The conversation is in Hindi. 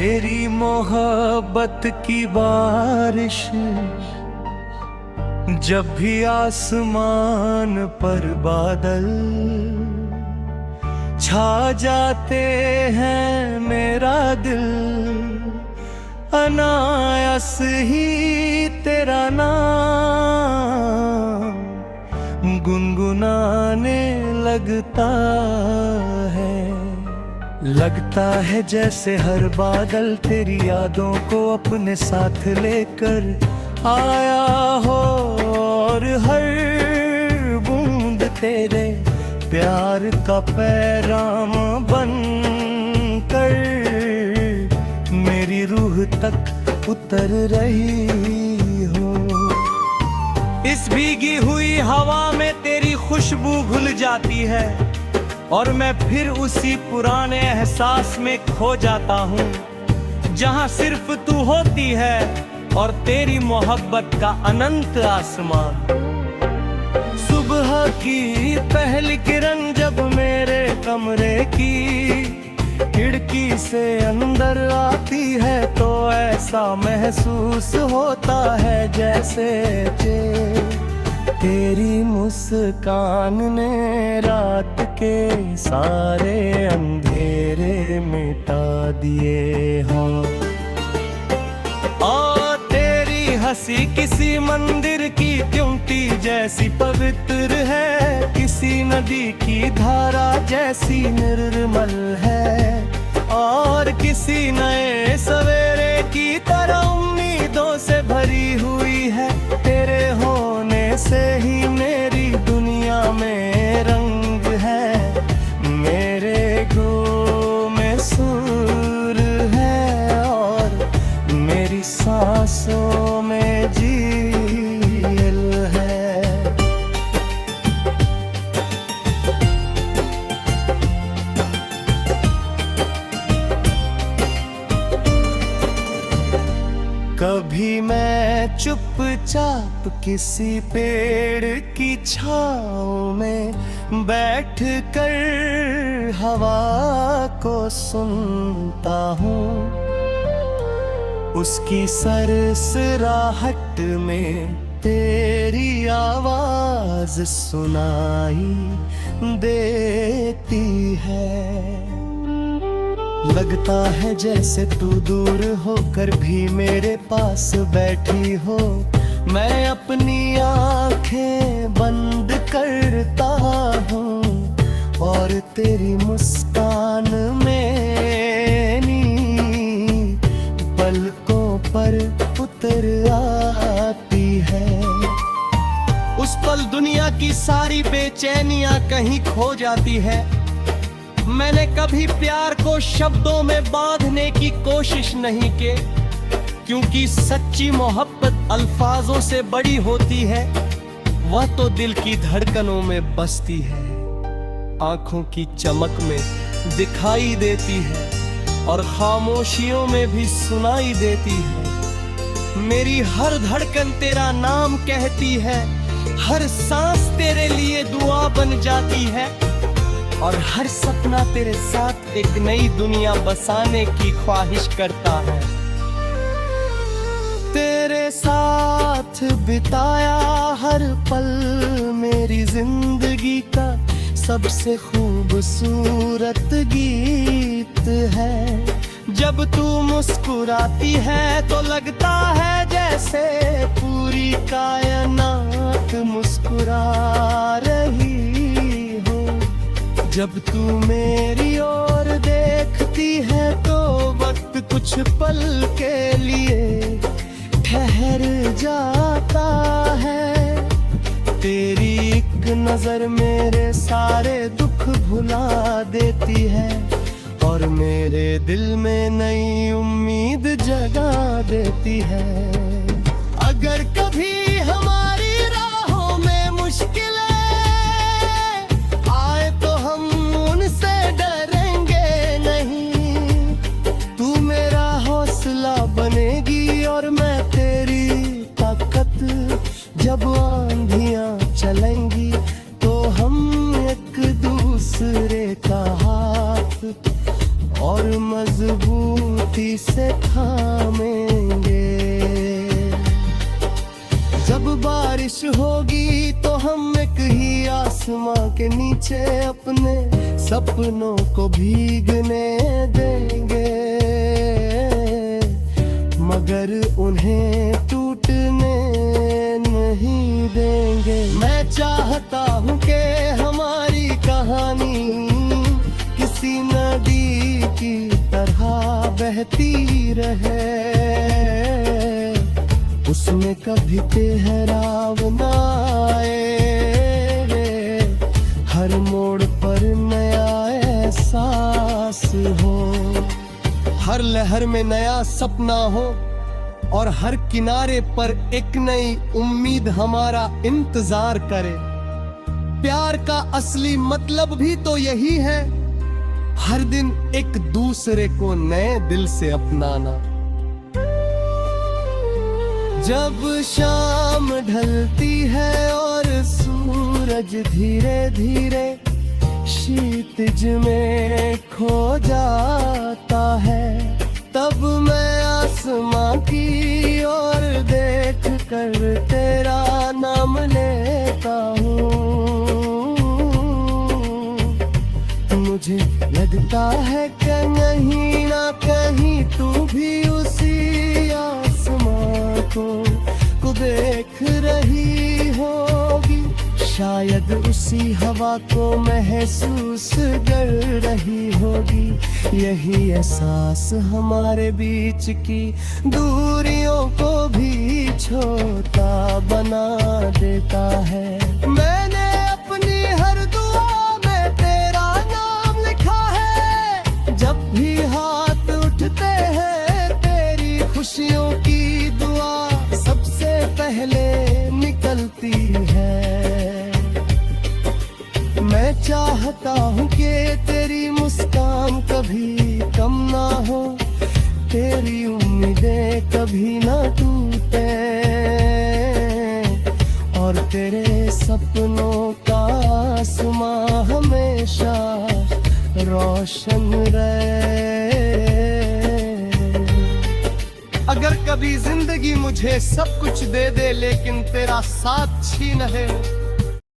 तेरी मोहब्बत की बारिश जब भी आसमान पर बादल छा जाते हैं, मेरा दिल अनायास ही तेरा नाम गुनगुनाने लगता है। लगता है जैसे हर बादल तेरी यादों को अपने साथ लेकर आया हो, और हर बूंद तेरे प्यार का पैगाम बन कर मेरी रूह तक उतर रही हो। इस भीगी हुई हवा में तेरी खुशबू घुल जाती है और मैं फिर उसी पुराने एहसास में खो जाता हूँ, जहाँ सिर्फ तू होती है और तेरी मोहब्बत का अनंत आसमान। सुबह की पहली किरण जब मेरे कमरे की खिड़की से अंदर आती है, तो ऐसा महसूस होता है जैसे तेरी मुस्कान ने रात के सारे अंधेरे मिटा दिए हों। और तेरी हंसी किसी मंदिर की त्योंटी जैसी पवित्र है, किसी नदी की धारा जैसी निर्मल है, और किसी नए सवेरे की तरह उम्मीदों से भरी हुई है। तेरे होने से ही मेरी दुनिया में रंग है, मेरे गो में सुर है, और मेरी सांसों में जील है। कभी मैं चुपचाप किसी पेड़ की छाँव में बैठ कर हवा को सुनता हूँ, उसकी सरसराहट में तेरी आवाज सुनाई देती है। लगता है जैसे तू दूर होकर भी मेरे पास बैठी हो, मैं अपनी आंखें बंद करता हूँ और तेरी मुस्कान मेरी पलकों पर उतर आती है। उस पल दुनिया की सारी बेचैनियां कहीं खो जाती है। मैंने कभी प्यार को शब्दों में बांधने की कोशिश नहीं की, क्योंकि सच्ची मोहब्बत अल्फाजों से बड़ी होती है। वह तो दिल की धड़कनों में बसती है, आंखों की चमक में दिखाई देती है, और खामोशियों में भी सुनाई देती है। मेरी हर धड़कन तेरा नाम कहती है, हर सांस तेरे लिए दुआ बन जाती है, और हर सपना तेरे साथ एक नई दुनिया बसाने की ख्वाहिश करता है। तेरे साथ बिताया हर पल मेरी जिंदगी का सबसे खूबसूरत गीत है। जब तू मुस्कुराती है तो लगता है जैसे पूरी कायनात मुस्कुरा रही। जब तू मेरी ओर देखती है तो वक्त कुछ पल के लिए ठहर जाता है। तेरी एक नजर मेरे सारे दुख भुला देती है, और मेरे दिल में नई उम्मीद जगा देती है। अगर कभी हमारी राहों में मुश्किलें बनेगी, और मैं तेरी ताकत। जब आंधियां चलेंगी तो हम एक दूसरे का हाथ और मजबूती से तो हम एक ही आसमां के नीचे अपने सपनों को भीगने देंगे, मगर उन्हें टूटने नहीं देंगे। मैं चाहता हूँ कि हमारी कहानी किसी नदी की तरह बहती रहे, उसमें कभी ठहराव ना आए, हर मोड़ पर नया एहसास हो, हर लहर में नया सपना हो, और हर किनारे पर एक नई उम्मीद हमारा इंतजार करे। प्यार का असली मतलब भी तो यही है, हर दिन एक दूसरे को नए दिल से अपनाना। जब शाम ढलती है और सूरज धीरे धीरे क्षितिज में खो जाता है, तब मैं आसमां की ओर देख कर तेरा नाम लेता हूँ। मुझे लगता है कि कहीं ना कहीं तू भी उसी आसमां को देख रही होगी, शायद उसी हवा को महसूस कर रही होगी। यही एहसास हमारे बीच की दूरियों को भी छोटा बना देता है। मैंने अपनी हर दुआ में तेरा नाम लिखा है, जब भी हाथ उठते हैं तेरी खुशियों की दुआ सबसे पहले निकलती है। मैं चाहता हूँ कि तेरी मुस्कान कभी कम ना हो, तेरी उम्मीदें कभी ना टूटे, और तेरे सपनों का आसमां हमेशा रोशन रहे। अगर कभी जिंदगी मुझे सब कुछ दे दे लेकिन तेरा साथ छीन ले,